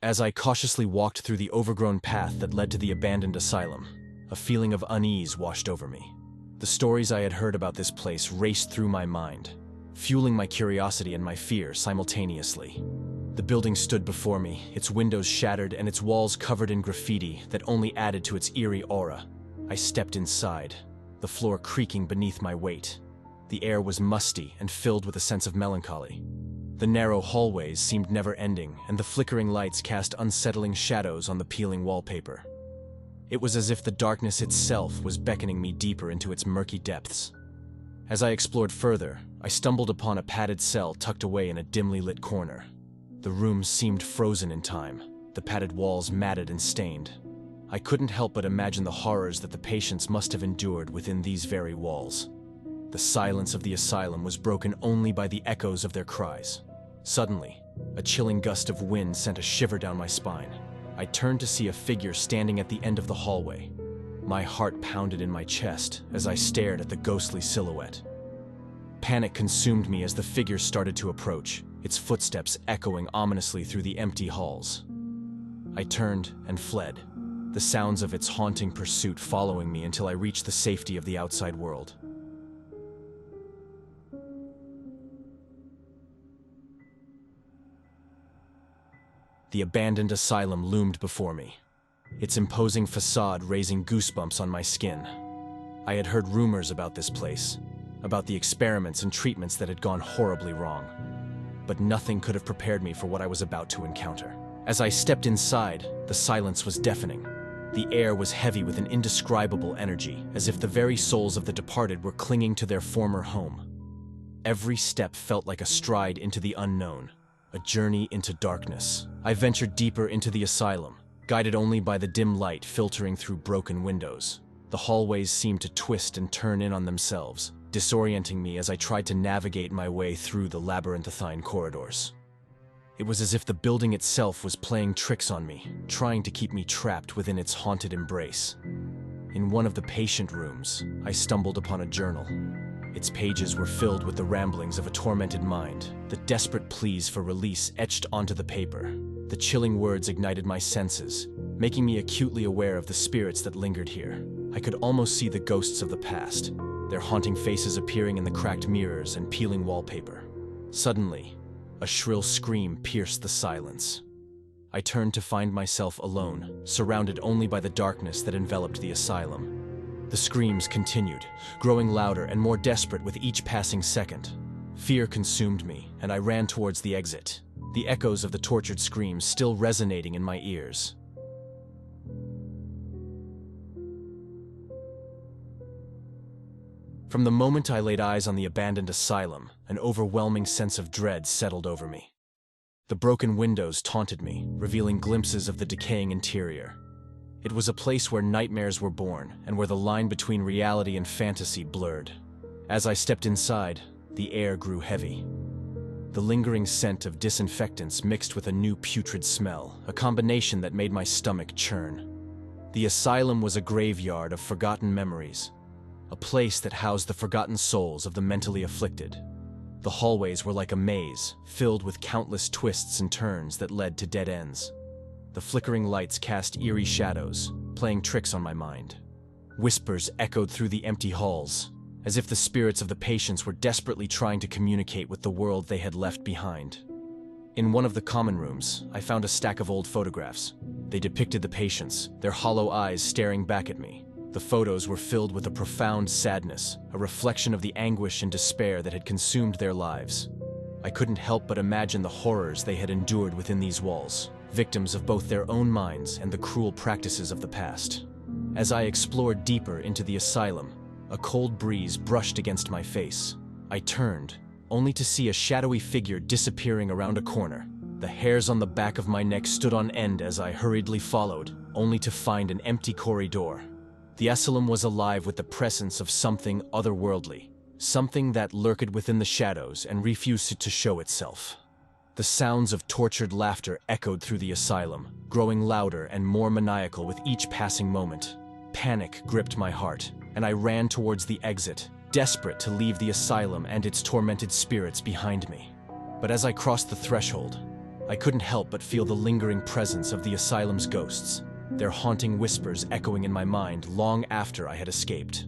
As I cautiously walked through the overgrown path that led to the abandoned asylum, a feeling of unease washed over me. The stories I had heard about this place raced through my mind, fueling my curiosity and my fear simultaneously. The building stood before me, its windows shattered and its walls covered in graffiti that only added to its eerie aura. I stepped inside, the floor creaking beneath my weight. The air was musty and filled with a sense of melancholy. The narrow hallways seemed never-ending, and the flickering lights cast unsettling shadows on the peeling wallpaper. It was as if the darkness itself was beckoning me deeper into its murky depths. As I explored further, I stumbled upon a padded cell tucked away in a dimly lit corner. The room seemed frozen in time, the padded walls matted and stained. I couldn't help but imagine the horrors that the patients must have endured within these very walls. The silence of the asylum was broken only by the echoes of their cries. Suddenly, a chilling gust of wind sent a shiver down my spine. I turned to see a figure standing at the end of the hallway. My heart pounded in my chest as I stared at the ghostly silhouette. Panic consumed me as the figure started to approach, its footsteps echoing ominously through the empty halls. I turned and fled, the sounds of its haunting pursuit following me until I reached the safety of the outside world. The abandoned asylum loomed before me, its imposing facade raising goosebumps on my skin. I had heard rumors about this place, about the experiments and treatments that had gone horribly wrong. But nothing could have prepared me for what I was about to encounter. As I stepped inside, the silence was deafening. The air was heavy with an indescribable energy, as if the very souls of the departed were clinging to their former home. Every step felt like a stride into the unknown, a journey into darkness. I ventured deeper into the asylum, guided only by the dim light filtering through broken windows. The hallways seemed to twist and turn in on themselves, disorienting me as I tried to navigate my way through the labyrinthine corridors. It was as if the building itself was playing tricks on me, trying to keep me trapped within its haunted embrace. In one of the patient rooms, I stumbled upon a journal. Its pages were filled with the ramblings of a tormented mind, the desperate pleas for release etched onto the paper. The chilling words ignited my senses, making me acutely aware of the spirits that lingered here. I could almost see the ghosts of the past, their haunting faces appearing in the cracked mirrors and peeling wallpaper. Suddenly, a shrill scream pierced the silence. I turned to find myself alone, surrounded only by the darkness that enveloped the asylum. The screams continued, growing louder and more desperate with each passing second. Fear consumed me, and I ran towards the exit, the echoes of the tortured screams still resonating in my ears. From the moment I laid eyes on the abandoned asylum, an overwhelming sense of dread settled over me. The broken windows taunted me, revealing glimpses of the decaying interior. It was a place where nightmares were born, and where the line between reality and fantasy blurred. As I stepped inside, the air grew heavy. The lingering scent of disinfectants mixed with a new putrid smell, a combination that made my stomach churn. The asylum was a graveyard of forgotten memories, a place that housed the forgotten souls of the mentally afflicted. The hallways were like a maze, filled with countless twists and turns that led to dead ends. The flickering lights cast eerie shadows, playing tricks on my mind. Whispers echoed through the empty halls, as if the spirits of the patients were desperately trying to communicate with the world they had left behind. In one of the common rooms, I found a stack of old photographs. They depicted the patients, their hollow eyes staring back at me. The photos were filled with a profound sadness, a reflection of the anguish and despair that had consumed their lives. I couldn't help but imagine the horrors they had endured within these walls, victims of both their own minds and the cruel practices of the past. As I explored deeper into the asylum, a cold breeze brushed against my face. I turned, only to see a shadowy figure disappearing around a corner. The hairs on the back of my neck stood on end as I hurriedly followed, only to find an empty corridor. The asylum was alive with the presence of something otherworldly, something that lurked within the shadows and refused to show itself. The sounds of tortured laughter echoed through the asylum, growing louder and more maniacal with each passing moment. Panic gripped my heart, and I ran towards the exit, desperate to leave the asylum and its tormented spirits behind me. But as I crossed the threshold, I couldn't help but feel the lingering presence of the asylum's ghosts, their haunting whispers echoing in my mind long after I had escaped.